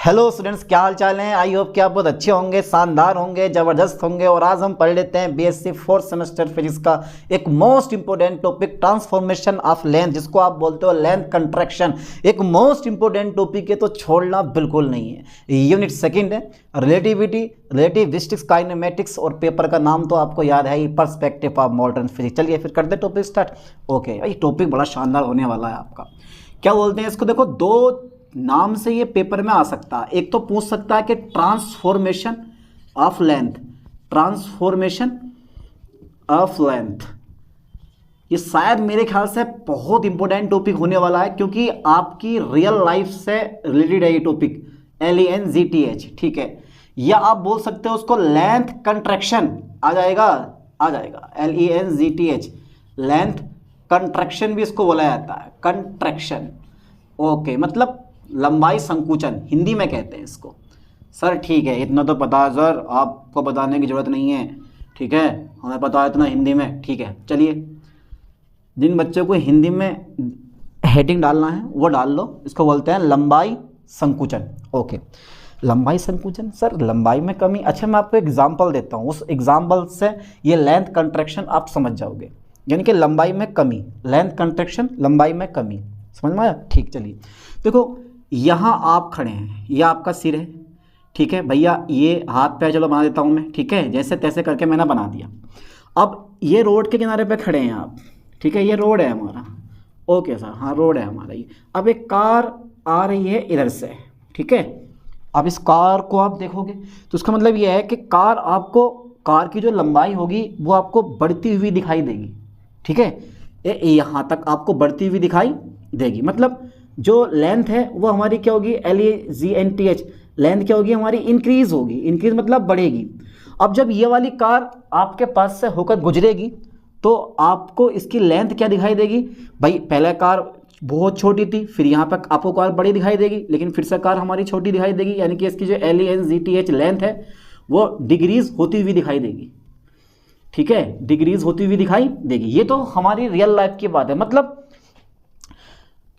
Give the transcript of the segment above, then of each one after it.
Hello students, क्या हाल चाल है। आई होप कि आप बहुत अच्छे होंगे, शानदार होंगे, ज़बरदस्त होंगे। और आज हम पढ़ लेते हैं बीएससी फोर्थ सेमेस्टर फिजिक्स का एक most important topic, transformation of length, जिसको आप बोलते हो लेंथ कंट्रैक्शन। एक मोस्ट इंपोर्टेंट टॉपिक है, तो छोड़ना बिल्कुल नहीं है। यूनिट सेकंड है रिलेटिविटी, रिलेटिविस्टिक्स, काइनेमेटिक्स, और पेपर का नाम तो आपको याद है ही, पर्सपेक्टिव ऑफ मॉडर्न फिजिक्स। चलिए फिर करते टॉपिक स्टार्ट। ओके, ये टॉपिक बड़ा शानदार होने वाला है आपका। क्या बोलते हैं इसको, देखो दो नाम से ये पेपर में आ सकता है। एक तो पूछ सकता है कि transformation of length, transformation of length. ये शायद मेरे ख्याल से बहुत इंपॉर्टेंट टॉपिक होने वाला है, क्योंकि आपकी रियल लाइफ से रिलेटेड है ये टॉपिक। LENGTH, ठीक है। या आप बोल सकते हो उसको लेंथ कंट्रैक्शन, आ जाएगा LENGTH, लेंथ कंट्रैक्शन भी इसको बोला जाता है, कंट्रैक्शन। ओके, मतलब लंबाई संकुचन हिंदी में कहते हैं इसको। सर ठीक है, इतना तो पता है सर, आपको बताने की ज़रूरत नहीं है, ठीक है, हमें पता है इतना हिंदी में, ठीक है। चलिए, जिन बच्चों को हिंदी में हेडिंग डालना है वो डाल लो। इसको बोलते हैं लंबाई संकुचन। ओके, लंबाई संकुचन, सर लंबाई में कमी। अच्छा, मैं आपको एग्जाम्पल देता हूँ, उस एग्जाम्पल से ये लेंथ कंट्रैक्शन आप समझ जाओगे। यानी कि लंबाई में कमी, लेंथ कंट्रैक्शन, लंबाई में कमी, समझ में आया। ठीक, चलिए देखो, यहाँ आप खड़े हैं, यह आपका सिर है, ठीक है भैया। ये हाथ पैर चलो बना देता हूँ मैं, ठीक है, जैसे तैसे करके मैंने बना दिया। अब ये रोड के किनारे पे खड़े हैं आप, ठीक है, ये रोड है हमारा। ओके सर, हाँ रोड है हमारा ये। अब एक कार आ रही है इधर से, ठीक है। अब इस कार को आप देखोगे तो उसका मतलब ये है कि कार आपको, कार की जो लंबाई होगी वो आपको बढ़ती हुई दिखाई देगी, ठीक है। यहाँ तक आपको बढ़ती हुई दिखाई देगी। मतलब जो लेंथ है वो हमारी क्या होगी, LENGTH, लेंथ क्या होगी हमारी, इंक्रीज होगी। इंक्रीज मतलब बढ़ेगी। अब जब ये वाली कार आपके पास से होकर गुजरेगी तो आपको इसकी लेंथ क्या दिखाई देगी भाई। पहले कार बहुत छोटी थी, फिर यहाँ पर आपको कार बड़ी दिखाई देगी, लेकिन फिर से कार हमारी छोटी दिखाई देगी। यानी कि इसकी जो LENGTH लेंथ है वो डिक्रीज होती हुई दिखाई देगी, ठीक है, डिक्रीज होती हुई दिखाई देगी। ये तो हमारी रियल लाइफ की बात है। मतलब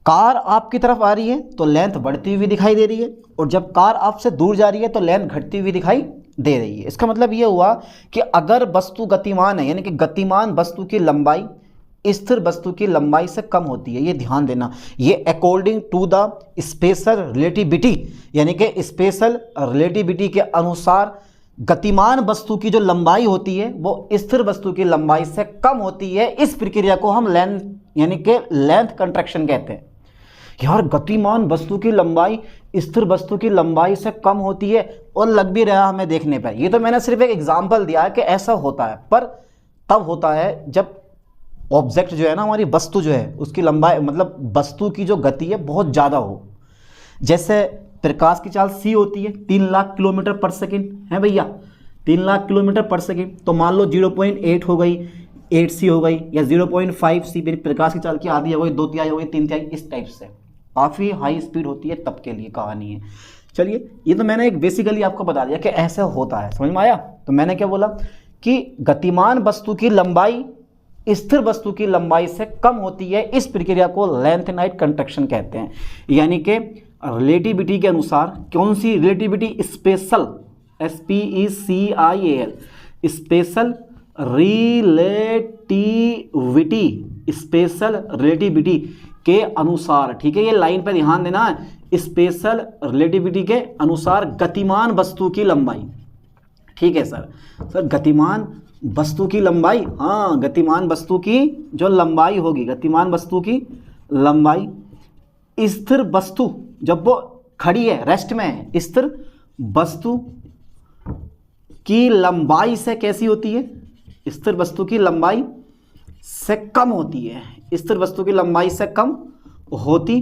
कार आपकी तरफ आ रही है तो लेंथ बढ़ती हुई दिखाई दे रही है, और जब कार आपसे दूर जा रही है तो लेंथ घटती हुई दिखाई दे रही है। इसका मतलब ये हुआ कि अगर वस्तु गतिमान है, यानी कि गतिमान वस्तु की लंबाई स्थिर वस्तु की लंबाई से कम होती है। ये ध्यान देना, ये according to the special relativity, यानी कि स्पेशल रिलेटिविटी के अनुसार गतिमान वस्तु की जो लंबाई होती है वो स्थिर वस्तु की लंबाई से कम होती है। इस प्रक्रिया को हम लेंथ, यानी कि लेंथ कंट्रैक्शन कहते हैं। यार, गतिमान वस्तु की लंबाई स्थिर वस्तु की लंबाई से कम होती है, और लग भी रहा हमें देखने पर। ये तो मैंने सिर्फ एक एग्जांपल दिया है कि ऐसा होता है, पर तब होता है जब ऑब्जेक्ट जो है ना, हमारी वस्तु जो है, उसकी लंबाई, मतलब वस्तु की जो गति है बहुत ज़्यादा हो। जैसे प्रकाश की चाल c होती है 3 लाख किलोमीटर पर सेकेंड, है भैया, 3 लाख किलोमीटर पर सेकेंड। तो मान लो 0.8 हो गई, 8c हो गई, या 0.5c, मेरी प्रकाश की चाल की आधी हो गई, 2/3 हो गई, 3/3, इस टाइप से। काफ़ी हाई स्पीड होती है, तब के लिए कहानी है। चलिए, ये तो मैंने एक बेसिकली आपको बता दिया कि ऐसा होता है, समझ में आया। तो मैंने क्या बोला कि गतिमान वस्तु की लंबाई स्थिर वस्तु की लंबाई से कम होती है। इस प्रक्रिया को लेंथेनाइट कंट्रैक्शन कहते हैं। यानी कि रिलेटिविटी के अनुसार, कौन सी relativity, special, SPECIAL, special relativity, special relativity के अनुसार, ठीक है, ये लाइन पे ध्यान देना, स्पेशल रिलेटिविटी के अनुसार गतिमान वस्तु की लंबाई, ठीक है सर। सर गतिमान वस्तु की लंबाई, हाँ, गतिमान वस्तु की जो लंबाई होगी, गतिमान वस्तु की लंबाई स्थिर वस्तु जब वो खड़ी है, रेस्ट में है, स्थिर वस्तु की लंबाई से कैसी होती है, स्थिर वस्तु की लंबाई से कम होती है, स्थिर वस्तु की लंबाई से कम होती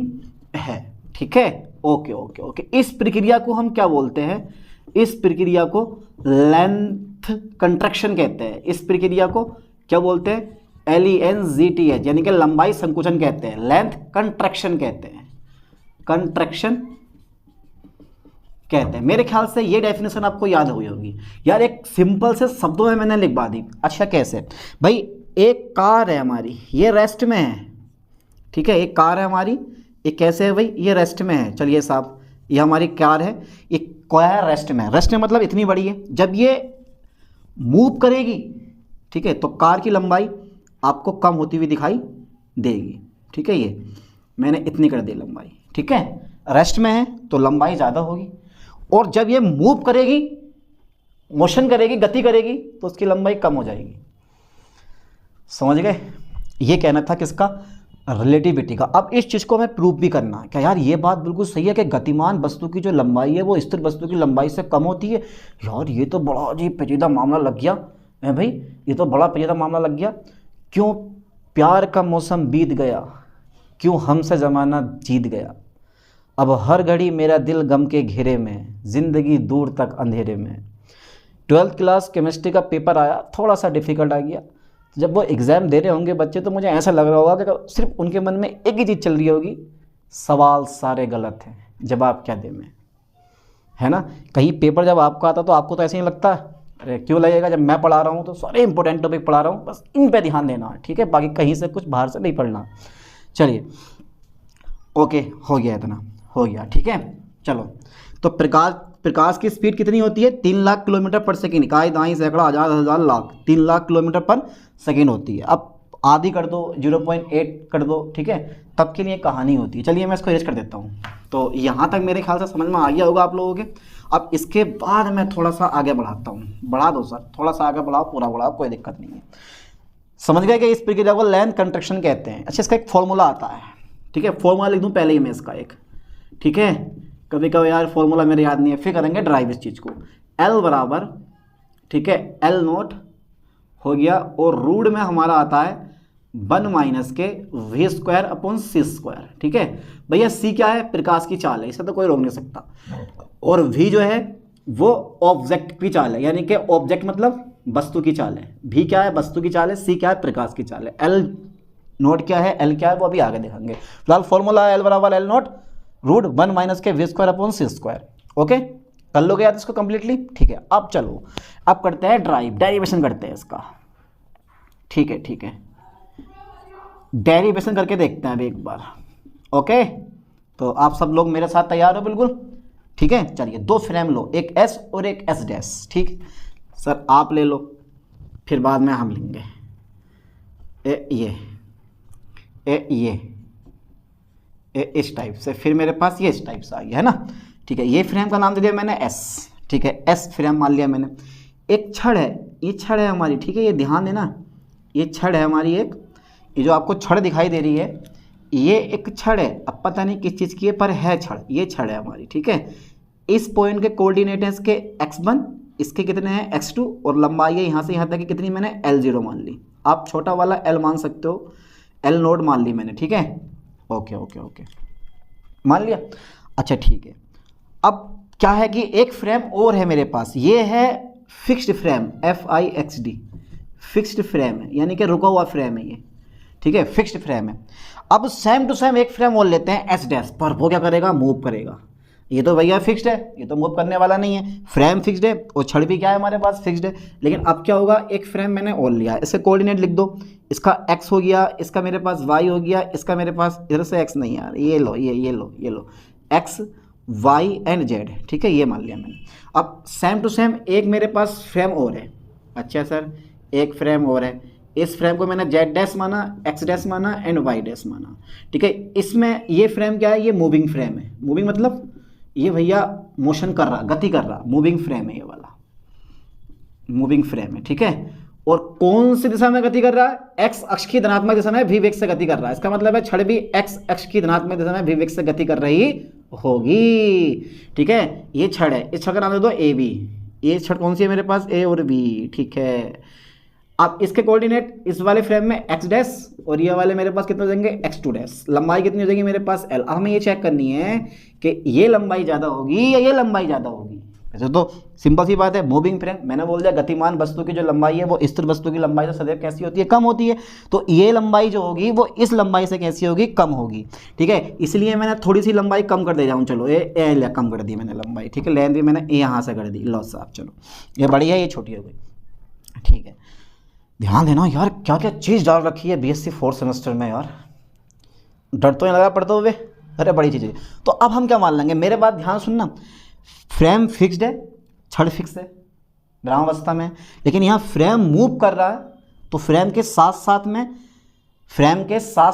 है, ठीक है। ओके ओके ओके, इस प्रक्रिया को हम क्या बोलते हैं, इस प्रक्रिया को लेंथ कंट्रैक्शन कहते हैं। इस प्रक्रिया को क्या बोलते हैं, LENGTH, यानी कि लंबाई संकुचन कहते हैं, लेंथ कंट्रैक्शन कहते हैं, कंट्रैक्शन कहते हैं। मेरे ख्याल से ये डेफिनेशन आपको याद हुई होगी। यार, एक सिंपल से शब्दों में मैंने लिखवा दी। अच्छा, कैसे भाई, एक कार है हमारी, ये रेस्ट में है, ठीक है, एक कार है हमारी, ये कैसे है भाई, ये रेस्ट में है। चलिए साहब, ये हमारी कार है, ये क्वायर रेस्ट में है। रेस्ट में मतलब इतनी बड़ी है, जब ये मूव करेगी, ठीक है, तो कार की लंबाई आपको कम होती हुई दिखाई देगी, ठीक है। ये मैंने इतनी कर दी लंबाई, ठीक है। रेस्ट में है तो लंबाई ज़्यादा होगी, और जब ये मूव करेगी, मोशन करेगी, गति करेगी, तो उसकी लंबाई कम हो जाएगी। समझ गए? ये कहना था किसका? रिलेटिविटी का। अब इस चीज़ को हमें प्रूव भी करना है। क्या यार ये बात बिल्कुल सही है कि गतिमान वस्तु की जो लंबाई है वो स्थिर वस्तु की लंबाई से कम होती है? यार ये तो बड़ा अजीब पेचीदा मामला लग गया है भाई, ये तो बड़ा पेचीदा मामला लग गया। क्यों प्यार का मौसम बीत गया, क्यों हमसे ज़माना जीत गया, अब हर घड़ी मेरा दिल गम के घेरे में, ज़िंदगी दूर तक अंधेरे में। 12th क्लास केमिस्ट्री का पेपर आया, थोड़ा सा डिफ़िकल्ट आ गया। जब वो एग्ज़ाम दे रहे होंगे बच्चे, तो मुझे ऐसा लग रहा होगा कि सिर्फ उनके मन में एक ही चीज़ चल रही होगी, सवाल सारे गलत हैं, जवाब क्या दे मैं, है ना। कहीं पेपर जब आपको आता तो आपको तो ऐसे ही लगता है, अरे क्यों लगेगा, जब मैं पढ़ा रहा हूँ तो सारे इंपॉर्टेंट टॉपिक पढ़ा रहा हूँ, बस इन पे ध्यान देना है, ठीक है, बाकी कहीं से कुछ बाहर से नहीं पढ़ना। चलिए ओके, हो गया, इतना हो गया, ठीक है। चलो, तो प्रकाश की स्पीड कितनी होती है? 3 लाख किलोमीटर पर सेकंड। इकाई, दाई, सैकड़ा, हज़ार, हज़ार, लाख, 3 लाख किलोमीटर पर सेकंड होती है। अब आधी कर दो, 0.8 कर दो, ठीक है, तब के लिए कहानी होती है। चलिए मैं इसको इरेज कर देता हूँ। तो यहाँ तक मेरे ख्याल से समझ में आ गया होगा आप लोगों के। अब इसके बाद मैं थोड़ा सा आगे बढ़ाता हूँ। बढ़ा दो सर, थोड़ा सा आगे बढ़ाओ, पूरा बढ़ाओ, कोई दिक्कत नहीं है। समझ गए कि इस प्रक्रिया को लेंथ कंट्रैक्शन कहते हैं। अच्छा, इसका एक फॉर्मूला आता है, ठीक है, फॉर्मूला लिख दूँ पहले ही मैं इसका एक, ठीक है। कभी कभी यार फॉर्मूला मेरे याद नहीं है, फिर करेंगे ड्राइव इस चीज़ को। L बराबर, ठीक है, L नोट हो गया, और रूट में हमारा आता है 1 माइनस के v square upon c square, ठीक है। भैया c क्या है? प्रकाश की चाल है, इसे तो कोई रोक नहीं सकता। और v जो है वो ऑब्जेक्ट की चाल है, यानी कि ऑब्जेक्ट मतलब वस्तु की चाल है। v क्या है? वस्तु की चाल है। c क्या है? प्रकाश की चाल है। L नोट क्या है? L क्या है वो अभी आगे देखेंगे। फिलहाल फॉर्मूला L बराबर L नोट रूट 1 माइनस के v square upon c square. Okay, कर लोगे याद इसको कंप्लीटली, ठीक है। अब चलो, अब करते हैं डेरिवेशन करते हैं इसका, ठीक है, ठीक है, डेरिवेशन करके देखते हैं अभी एक बार। ओके, तो आप सब लोग मेरे साथ तैयार हो बिल्कुल, ठीक है। चलिए, 2 फ्रेम लो, एक S और एक S डैश, ठीक। सर आप ले लो, फिर बाद में हम लेंगे। ये इस टाइप से, फिर मेरे पास ये इस टाइप से आ गया, है ना, ठीक है। ये फ्रेम का नाम दे दिया मैंने S, ठीक है, S फ्रेम मान लिया मैंने। एक छड़ है, ये छड़ है हमारी, ठीक है, ये ध्यान देना, ये छड़ है हमारी एक, ये जो आपको छड़ दिखाई दे रही है, ये एक छड़ है। अब पता नहीं किस चीज़ की है, पर है छड़, ये छड़ है हमारी, ठीक है। इस पॉइंट के कोऑर्डिनेट हैं इसके x1, इसके कितने हैं x2, और लंबाई है यहाँ से यहाँ तक की कितनी, मैंने L0 मान ली। आप छोटा वाला L मान सकते हो, L नोट मान ली मैंने, ठीक है। ओके ओके ओके, मान लिया। अच्छा ठीक है, अब क्या है कि एक फ्रेम और है मेरे पास, ये है fixed frame, FIXD, fixed frame है, यानी कि रुका हुआ फ्रेम है ये, ठीक है, फिक्स्ड फ्रेम है। अब सेम टू सेम एक फ्रेम और लेते हैं S डैश पर, वो क्या करेगा? मूव करेगा। ये तो भैया फिक्स्ड है, ये तो मूव करने वाला नहीं है, फ्रेम फिक्स्ड है और छड़ भी क्या है हमारे पास, फिक्स्ड है। लेकिन अब क्या होगा, एक फ्रेम मैंने और लिया, इसके कोऑर्डिनेट लिख दो, इसका x हो गया, इसका मेरे पास y हो गया, इसका मेरे पास इधर से x नहीं यार, ये लो, ये लो x y एंड z, ठीक है, ये मान लिया मैंने। अब सेम टू सेम एक मेरे पास फ्रेम और है। अच्छा सर, एक फ्रेम और है, इस फ्रेम को मैंने z डैश माना, x डैश माना एंड y डैश माना, ठीक है। इसमें ये फ्रेम क्या है? ये मूविंग फ्रेम है। मूविंग मतलब ये भैया मोशन कर रहा, गति कर रहा, मूविंग फ्रेम है, ये वाला मूविंग फ्रेम है, ठीक है। और कौन सी दिशा में गति कर रहा है? x अक्ष की धनात्मक दिशा में v वेग से गति कर रहा है। इसका मतलब है छड़ भी x अक्ष की धनात्मक दिशा में v वेग से गति कर रही होगी, ठीक है। ये छड़ है, इस छड़ का नाम दे दो AB। ये छड़ कौन सी है मेरे पास? A और B, ठीक है। अब इसके कोऑर्डिनेट इस वाले फ्रेम में x डैश और ये वाले मेरे पास कितने हो जाएंगे? x2 dash. लंबाई कितनी हो जाएगी मेरे पास? L। अब हमें ये चेक करनी है कि ये लंबाई ज़्यादा होगी या ये लंबाई ज़्यादा होगी। वैसे तो सिंपल सी बात है, मूविंग फ्रेम, मैंने बोल दिया गतिमान वस्तु की जो लंबाई है वो स्थिर वस्तु की लंबाई से सदैव कैसी होती है? कम होती है। तो ये लंबाई जो होगी वो इस लंबाई से कैसी होगी? कम होगी, ठीक है। इसलिए मैंने थोड़ी सी लंबाई कम कर दे जाऊँ, चलो ये कम कर दी मैंने लंबाई, ठीक है। लेंथ भी मैंने यहाँ से कर दी, लो साहब, चलो ये बड़ी है, ये छोटी हो गई, ठीक है। ध्यान देना यार, क्या क्या चीज़ डाल रखी है BSc 4th सेमेस्टर में यार, डर तो नहीं लगा पढ़ते हुए? अरे बड़ी चीज़ है। तो अब हम क्या मान लेंगे, मेरे बात ध्यान सुनना, फ्रेम फिक्स्ड है, छड़ फिक्स है, विरामावस्था में, लेकिन यहाँ फ्रेम मूव कर रहा है, तो फ्रेम के साथ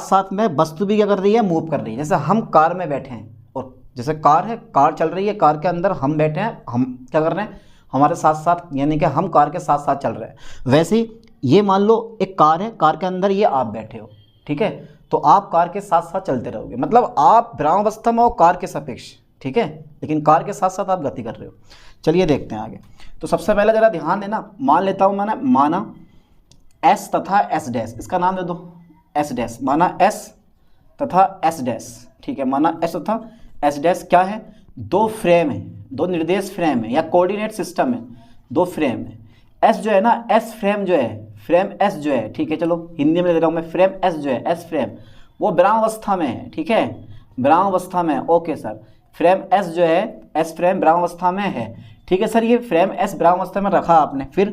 साथ में वस्तु भी क्या कर रही है, मूव कर रही है। जैसे हम कार में बैठे हैं और जैसे कार है, कार चल रही है, कार के अंदर हम बैठे हैं, हम क्या कर रहे हैं, हमारे साथ साथ, यानी कि हम कार के साथ साथ चल रहे हैं। वैसे ही ये मान लो एक कार है, कार के अंदर ये आप बैठे हो, ठीक है, तो आप कार के साथ साथ चलते रहोगे, मतलब आप विरामावस्था में हो कार के सापेक्ष, ठीक है, लेकिन कार के साथ साथ आप गति कर रहे हो। चलिए देखते हैं आगे। तो सबसे पहले जरा ध्यान देना, मान लेता हूँ मैंने, माना S तथा S डैश, इसका नाम दे दो S डैश, माना S तथा S डैश, ठीक है, माना S तथा S डैश क्या है, दो फ्रेम है, दो निर्देश फ्रेम है या कोऑर्डिनेट सिस्टम है, दो फ्रेम है। S जो है ना, S फ्रेम जो है, फ्रेम S जो है, ठीक है, चलो हिंदी में दे रहा हूँ मैं, फ्रेम S जो है, S फ्रेम वो विरामावस्था में है, ठीक है, विरामावस्था में, ओके सर, फ्रेम S जो है, S फ्रेम विरामावस्था में है, ठीक है सर, ये फ्रेम S विरामावस्था में रखा आपने, फिर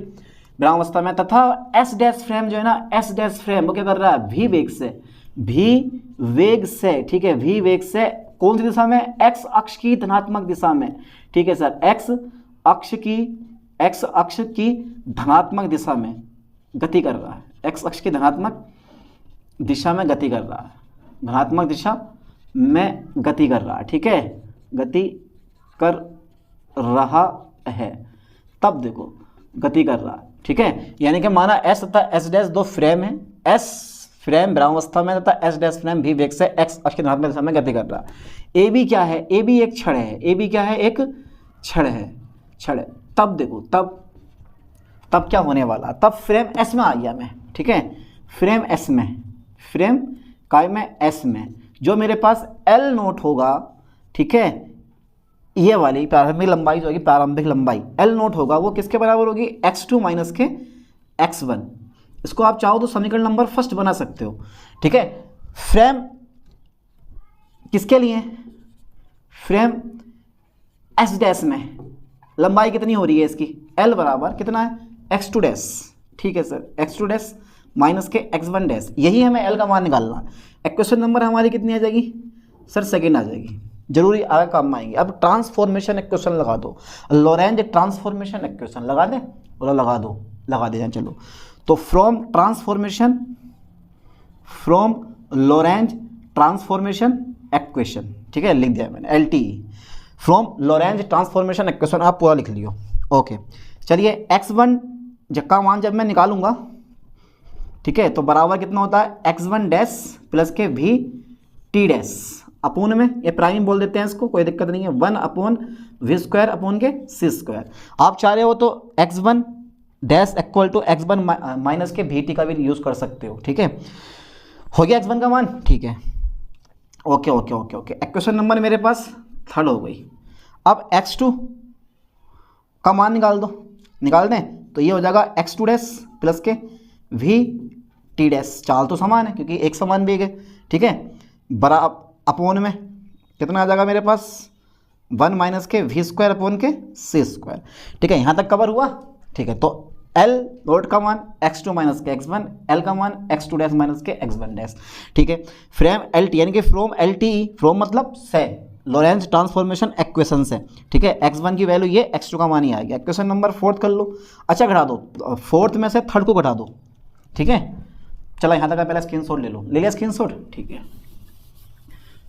विरामावस्था में, तथा S डैश फ्रेम जो है ना, S डैश फ्रेम वो क्या कर रहा है, V वेग से, V वेग से, ठीक है, V वेग से कौन सी दिशा में, X अक्ष की धनात्मक दिशा में, ठीक है सर, X अक्ष की धनात्मक दिशा में गति कर रहा है, X अक्ष की धनात्मक दिशा में गति कर रहा है, धनात्मक दिशा में गति कर रहा है, ठीक है, गति कर रहा है, तब देखो गति कर रहा है, ठीक है, यानी कि माना S तथा S डैश दो फ्रेम है, S फ्रेम विरामावस्था में तथा S डैश फ्रेम V वेग से X अक्ष की धनात्मक दिशा में गति कर रहा है। AB क्या है, AB एक छड़ है, AB क्या है, एक छड़ है, छड़। तब देखो, तब क्या होने वाला, तब फ्रेम S में आ गया मैं, ठीक है, फ्रेम S में, फ्रेम काय में S में, जो मेरे पास L नोट होगा, ठीक है, ये वाली प्रारंभिक लंबाई जो होगी, प्रारंभिक लंबाई L नोट होगा, वो किसके बराबर होगी, x2 माइनस के x1। इसको आप चाहो तो समीकरण नंबर फर्स्ट बना सकते हो, ठीक है। फ्रेम किसके लिए, फ्रेम S डैश में लंबाई कितनी हो रही है इसकी, L बराबर कितना है, x2 डैश, ठीक है सर, x2 डैश माइनस के x1 डैश, यही हमें L का मान निकालना है। इक्वेशन नंबर हमारी कितनी आ जाएगी सर, सेकेंड आ जाएगी, जरूरी आगे काम आएंगे। अब ट्रांसफॉर्मेशन इक्वेशन लगा दो, लॉरेंज ट्रांसफॉर्मेशन इक्वेशन लगा दें, बोला लगा दो, लगा दे जाए, चलो। तो फ्रॉम लॉरेंज ट्रांसफॉर्मेशन इक्वेशन, ठीक है, लिख दिया मैंने, LTE, from Lorentz transformation equation आप पूरा लिख लियो, ओके। चलिए x1 का मान जब मैं निकालूंगा, ठीक है, तो बराबर कितना होता है, x1 डैश प्लस के V T डैश अपोन में, ये प्राइम बोल देते हैं इसको, कोई दिक्कत नहीं है, 1/v² अपोन के c²। आप चाह रहे हो तो x1 dash equal to x1 minus के vt का भी यूज़ कर सकते हो, ठीक है, हो गया x1 का मान, ठीक है, okay okay okay okay. Equation number मेरे पास थर्ड हो गई। अब x2 का मान निकाल दो, निकाल दें तो ये हो जाएगा x2 डैश प्लस के vt डैश, चाल तो समान है क्योंकि एक समान वेग है, ठीक है, बराबर अपोन में कितना आ जाएगा मेरे पास, 1 माइनस के v² अपोन के c², ठीक है, यहाँ तक कवर हुआ, ठीक है। तो L नोट का मान x2 माइनस के x1, L का मान x2 डैश माइनस के x1 डैश, ठीक है। फ्रेम LT यानी कि फ्रॉम LTE, फ्रॉम मतलब से, लॉरेंज ट्रांसफॉर्मेशन इक्वेशन से, ठीक है, x1 की वैल्यू ये, x2 का मान ही आ गया। इक्वेशन नंबर फोर्थ कर लो, अच्छा घटा दो, फोर्थ में से थर्ड को घटा दो, ठीक है। चलो यहाँ तक पहले स्क्रीनशॉट ले लो, ले लिया स्क्रीनशॉट, ठीक है,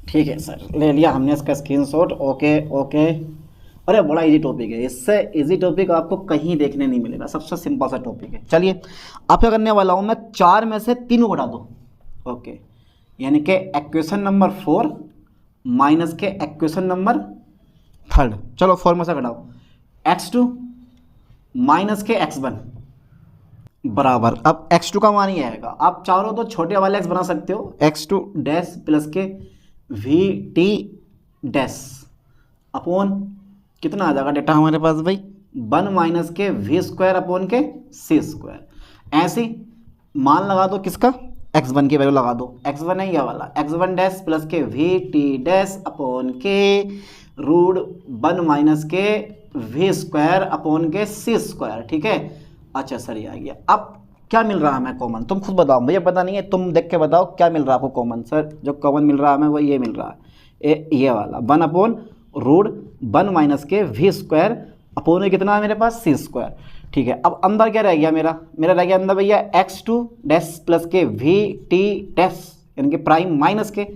ठीक है सर, ले लिया हमने इसका स्क्रीनशॉट, ओके ओके। अरे बड़ा इजी टॉपिक है, इससे इजी टॉपिक आपको कहीं देखने नहीं मिलेगा, सबसे सिंपल सा टॉपिक है। चलिए अब क्या करने वाला हूँ मैं, 4 में से 3 को घटा दो, ओके, यानी कि इक्वेशन नंबर 4 माइनस के इक्वेशन नंबर 3, चलो 4 में से घटाओ, x2 माइनस के x1 बराबर, अब x2 का मान ही आएगा, आप चाहो तो छोटे वाले x बना सकते हो, x2 डैश प्लस के vt डैश अपोन कितना आ जाएगा डेटा हमारे पास भाई, 1 माइनस के v² अपोन के c²। ऐसे मान लगा दो किसका, x1 की वैल्यू लगा दो, x1 है ये वाला, x1 डैश प्लस के vt डैश अपोन के रूट 1 माइनस के v² अपोन के c², ठीक है। अच्छा सर ये आ गया। अब क्या मिल रहा है हमें कॉमन, तुम खुद बताओ, मुझे पता नहीं है, तुम देख के बताओ क्या मिल रहा है आपको कॉमन। सर जो कॉमन मिल रहा है हमें वो ये मिल रहा है, ये वाला 1/√1 माइनस के वी स्क्वायर अपोन में कितना है मेरे पास सी स्क्वायर। ठीक है, अब अंदर क्या रह गया मेरा रह गया अंदर भैया x2 डैश प्लस के वी टी डैश यानी कि प्राइम माइनस के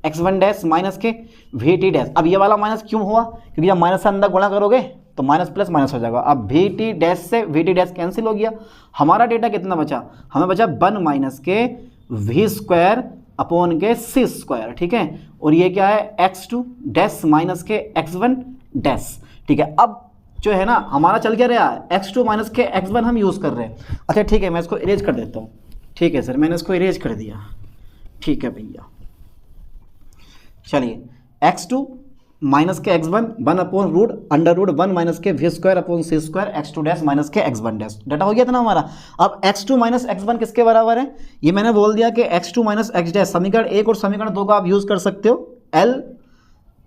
x1 डैश माइनस के वी टी डैश। अब ये वाला माइनस क्यों हुआ, क्योंकि जब माइनस से अंदर गुणा करोगे तो माइनस प्लस माइनस हो जाएगा। अब वी टी डैश से वी टी डैश कैंसिल हो गया, हमारा डेटा कितना बचा, हमें बचा 1 माइनस के वी स्क्वायर अपोन के सी स्क्वायर। ठीक है, और ये क्या है x2 डैश माइनस के x1 डैश। ठीक है, अब जो है ना हमारा चल क्या रहा है x2 माइनस के x1 हम यूज़ कर रहे हैं। अच्छा ठीक है, मैं इसको इरेज कर देता हूँ। ठीक है सर, मैंने इसको इरेज कर दिया। ठीक है भैया, चलिए x2 माइनस के x1 1/√1 माइनस के v square upon c square x2 dash minus के x1 डैश। डाटा हो गया था ना हमारा। अब x2 माइनस x1 किसके बराबर है, ये मैंने बोल दिया कि x2 माइनस x डैश समीकरण 1 और समीकरण 2 का आप यूज़ कर सकते हो। L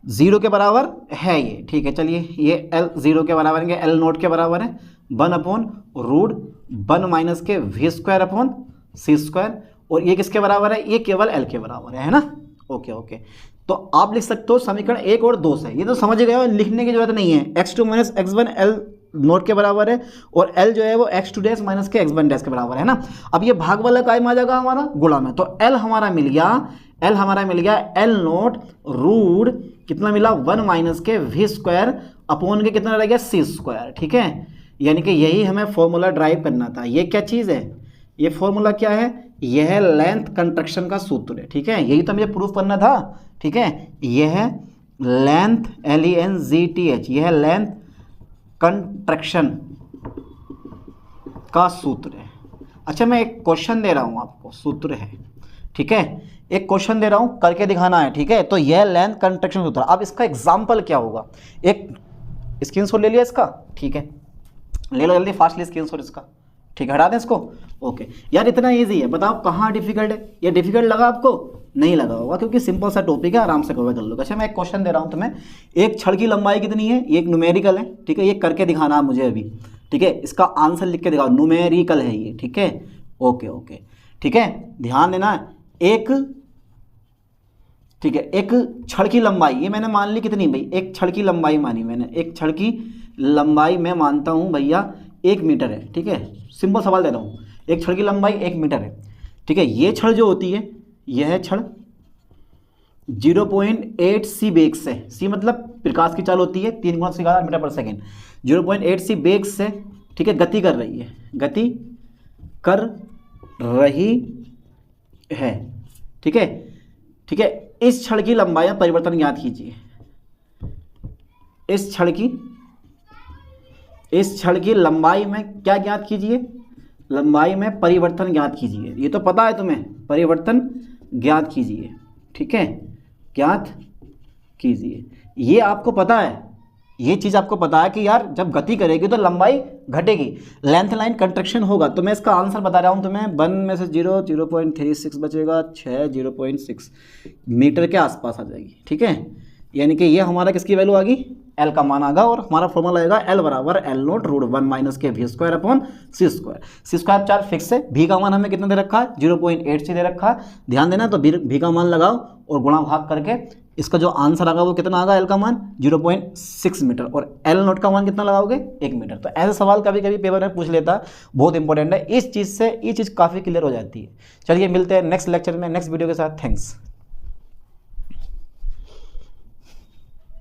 0 के बराबर है ये। ठीक है, चलिए ये L 0 के बराबर है, L नोट के बराबर है 1/√1 माइनस के v square upon c square, और ये किसके बराबर है, ये केवल L के बराबर है ना। ओके ओके, तो आप लिख सकते हो समीकरण 1 और 2 से, ये तो समझ गए हो, लिखने की जरूरत नहीं है। x2 minus x1 L note के बराबर है और L जो है वो x2 डैश माइनस के x1 डैश के बराबर है ना। अब ये भाग वाला काय में आ जाएगा हमारा गुणा में, तो L हमारा मिल गया L नोट रूट कितना मिला 1 माइनस के वी स्क्वायर अपोन के कितना रह गया सी स्क्वायर। ठीक है, यानी कि यही हमें फॉर्मूला ड्राइव करना था। ये क्या चीज़ है, ये फॉर्मूला क्या है, यह है लेंथ कंट्रक्शन का सूत्र है। ठीक है, यही तो मुझे प्रूफ करना था। ठीक है, यह है लेंथ LENGTH, यह है लेंथ कंट्रक्शन का सूत्र है। अच्छा, मैं एक क्वेश्चन दे रहा हूं आपको, सूत्र है। ठीक है, एक क्वेश्चन दे रहा हूं, करके दिखाना है। ठीक है, तो यह लेंथ कंट्रक्शन सूत्र। अब इसका एग्जाम्पल क्या होगा, एक स्क्रीनशॉट ले लिया इसका। ठीक है, ले लो जल्दी फास्टली स्क्रीनशॉट इसका। ठीक है, हटा दें इसको। ओके यार, इतना इजी है, बताओ कहाँ डिफिकल्ट है, ये डिफिकल्ट लगा आपको, नहीं लगा होगा क्योंकि सिंपल सा टॉपिक है, आराम से कवर कर लो। अच्छा, मैं एक क्वेश्चन दे रहा हूँ तुम्हें, एक छड़ की लंबाई कितनी है, ये एक न्यूमेरिकल है। ठीक है, ये करके दिखाना है मुझे अभी। ठीक है, इसका आंसर लिख के दिखाओ, न्यूमेरिकल है ये। ठीक है, ओके ओके, ठीक है, ध्यान देना। ठीक है, एक छड़ की लंबाई, ये मैंने मान ली कितनी भाई, एक छड़ की लंबाई मानी मैंने, एक छड़ की लंबाई मैं मानता हूँ भैया 1 मीटर है। ठीक है, सिंपल सवाल दे रहा हूँ, एक छड़ की लंबाई 1 मीटर है। ठीक है, ये छड़ जो होती है, यह छड़ 0.8 सी बेग से, सी मतलब प्रकाश की चाल होती है 3 × 10⁻⁴ मीटर पर सेकेंड, 0.8 सी बेग से, ठीक है, गति कर रही है। ठीक है, ठीक है, इस छड़ की लंबाई में परिवर्तन ज्ञात कीजिए। इस छड़ की लंबाई में क्या ज्ञात कीजिए, लंबाई में परिवर्तन ज्ञात कीजिए। ये तो पता है तुम्हें, परिवर्तन ज्ञात कीजिए। ठीक है, ज्ञात कीजिए, ये आपको पता है, ये चीज़ आपको पता है कि यार जब गति करेगी तो लंबाई घटेगी, लेंथ लाइन कंट्रक्शन होगा। तो मैं इसका आंसर बता रहा हूँ तुम्हें, 1 में से 0.36 बचेगा, 6 0.6 मीटर के आसपास आ जाएगी। ठीक है, यानी कि ये हमारा किसकी वैल्यू आ गई, L का मान आ गया, और हमारा फॉर्मूला आएगा L बराबर L नोट रूट 1 माइनस के v square upon c square. C square 4 fix है, भी का मान हमें कितना दे रखा है, 0.8 से दे रखा है। ध्यान देना, तो भी का मान लगाओ और गुणा भाग करके इसका जो आंसर आएगा वो कितना आएगा, L का मान 0.6 मीटर, और L नोट का मान कितना लगाओगे, 1 मीटर। तो ऐसे सवाल कभी कभी पेपर में पूछ लेता है, बहुत इंपॉर्टेंट है। इस चीज़ से ये चीज़ काफ़ी क्लियर हो जाती है। चलिए मिलते हैं नेक्स्ट लेक्चर में, नेक्स्ट वीडियो के साथ। थैंक्स।